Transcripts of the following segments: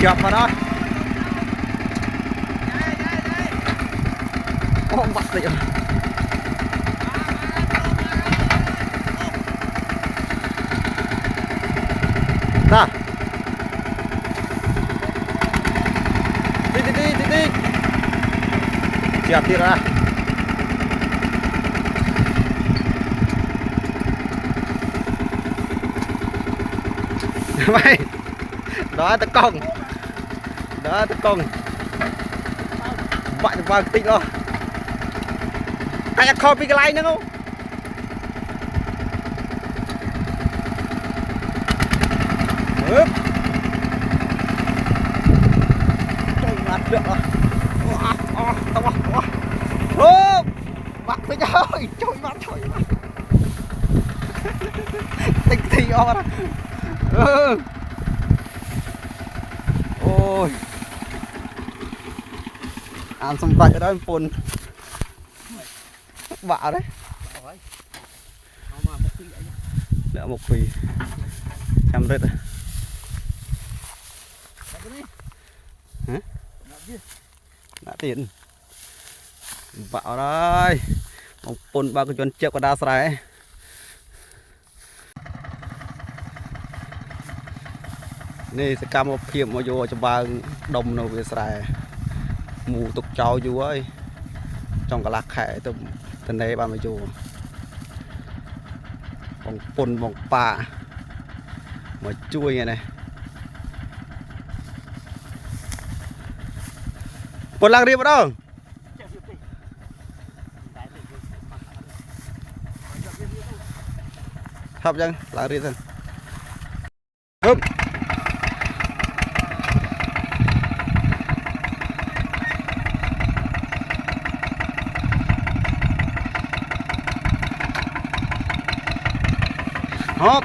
chọc vào đó. Không bắt được. Ta. Đi. Siap đi ra. Mày. Đó tao cong. Bạn vàng tịnh rồi. Anh copy cái line nữa không? Hớp. Trời mặt được rồi. Hớp. Mặt tịnh ơi. Trời mặt. Tịnh thì rồi. Ôi. Ăn xong tay ở đó em phun. Bạ đấy. Lỡ một phì. Xem rết rồi. Hả? Đã tiền. Bạo đây. Một phun ba cái chân chếp của đa sài. Nè sẽ cam một phiền mà vô cho ba đông nào về sài. Mù tục cháu vô ơi. Trong cả lạc khẽ tụi thân đấy ba mới vô. Bóng phun bóng pà. Mà chui này này. Phun làng riêng vào đâu? Hấp chân, làng riêng thân. Húp. Hop,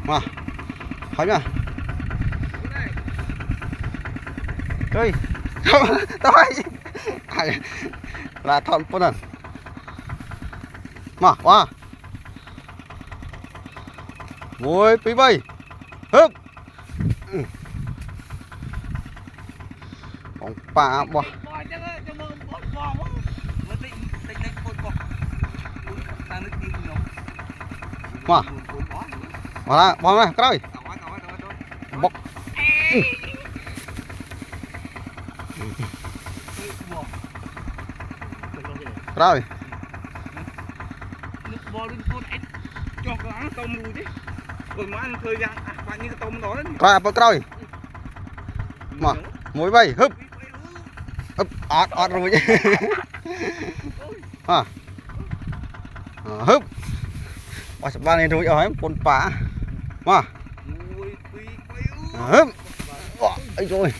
mà, hỏi nha. Thôi, là thon phun à. Mà, qua. Mùi pí bay. Húp. Bóng pà bò. Mà. Bỏ ra, bỏ ra, cái đó. Bọc. Rồi. Rồi, bật rồi. Mà, mũi bay, húp. Húp, ọt rồi chứ. À. Húp. Ôi, ba này rồi hỏi con phá. Mà. Húp. Ôi trời.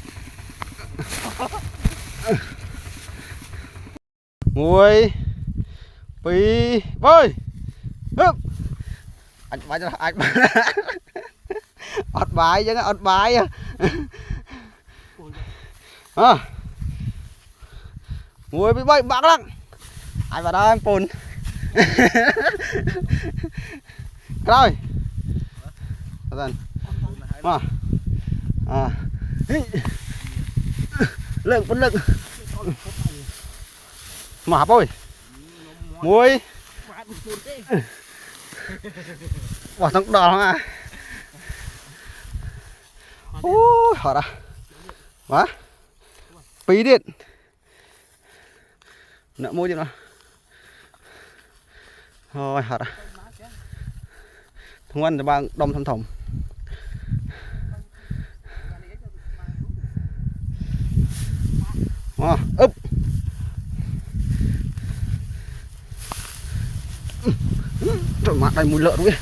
Mùi pí bơi. Húp. Anh bái cho anh. Ọt bài chứ, ọt bài. À. Mùi pí bơi bạc lắm. Ai vào đây em phun. Rồi. Dần. Mà. À. Lượng phân lực. Mà hấp ơi. Muối. Bỏ thằng đỏ không à. Ôi, hả ra. Quá. Phí điện. Nợ môi điện nào. Thôi, hả ra. Thông ăn cho ba đông thăm thòng. Úp. Trời mặt này mùi lợn đúng không?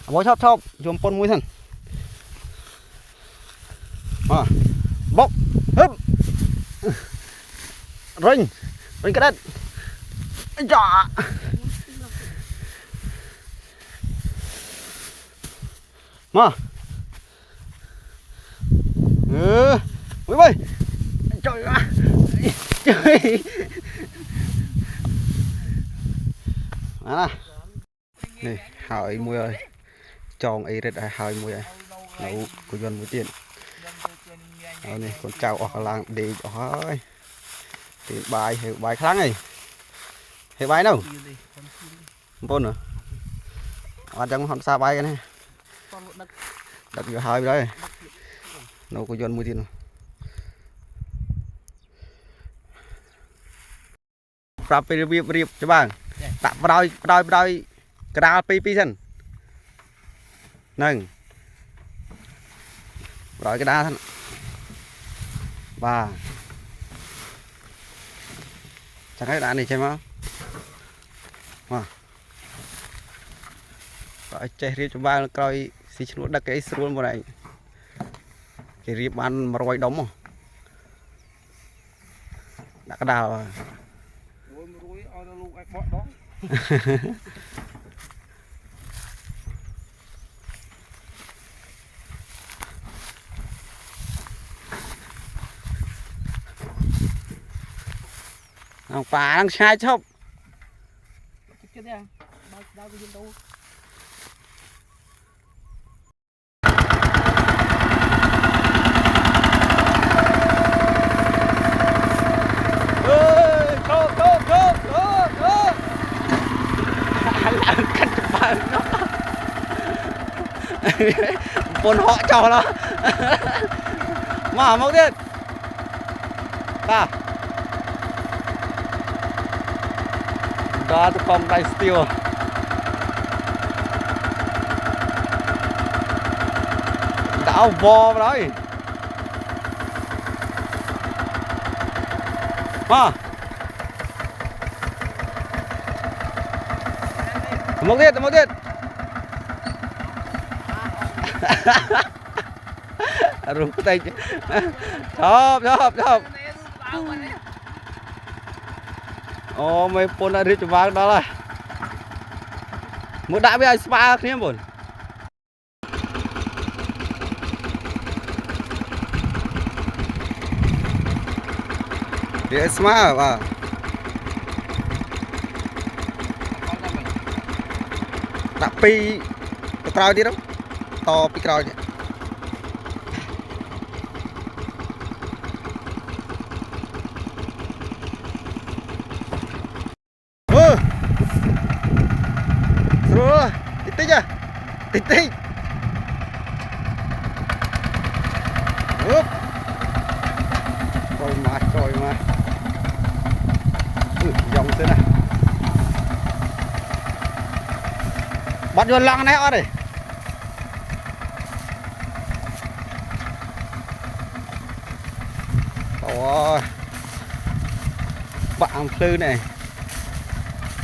Bó chóp chùm con mũi thân. Bốc. Húp. Rinh cái đất. Chà. Mà. Ui bơi. Trời ơi. Trời. Đó. nè hỏi mùi ơi tròn ấy rất là hỏi mùi ơi nấu của dân mũi tiền này con trâu ở làng để hỏi thì bài kháng này hệ bài đâu bốn nữa ở trong hòn xa bay này đặt vô hai đây nấu của dân mũi tiền prap riệp cho bạn tạm đôi cái đào pi chân nâng rồi cái đá thân và chẳng cái đá này xem không rồi chơi riệp cho bạn coi xí chút đặt cái luôn vào này cái riệp ăn mà rồi đóng đã cái đào phá đang sai chốc buồn họ cho nó mà mócទៀតបាទតកងដៃស្ទៀវដាក់វ៉មកហើយមកទៀតរុំតែឈប់អូមេពុនរីកចម្រើនដល់ហើយមកដាក់វាឲ្យស្មើគ្នាមុនវាស្មើបាទដាក់ពីក្រោយទៀតតពីក្រោយទៀតtích úp rồi mà dòng thế này bắt vô lăng này ở đây rồi bạn phư này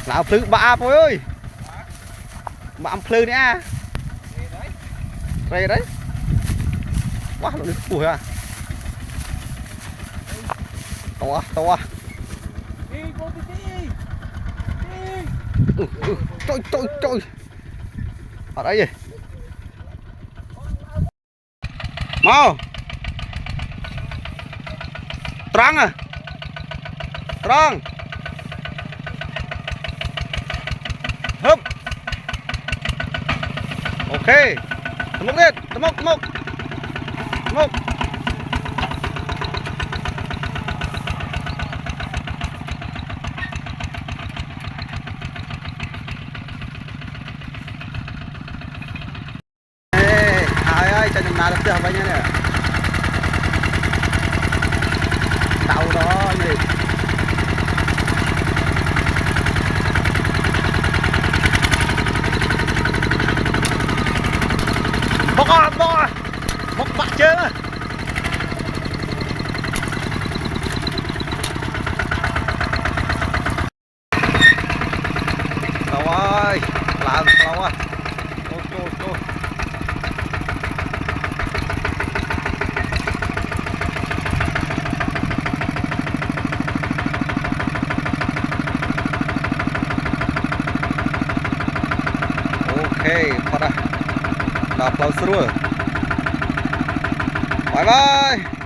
lão phư ba thôi ơi bạn phư nè đây đấy quá nó ui à to trôi ở đây gì mau trăng hấp ok mốc lên mốc ơi cho nào được chưa bao nhiêu nè tàu đó gì bốc bạc chơi đó tàu ơi làm tàu ơi cô ok pada dah close through bye bye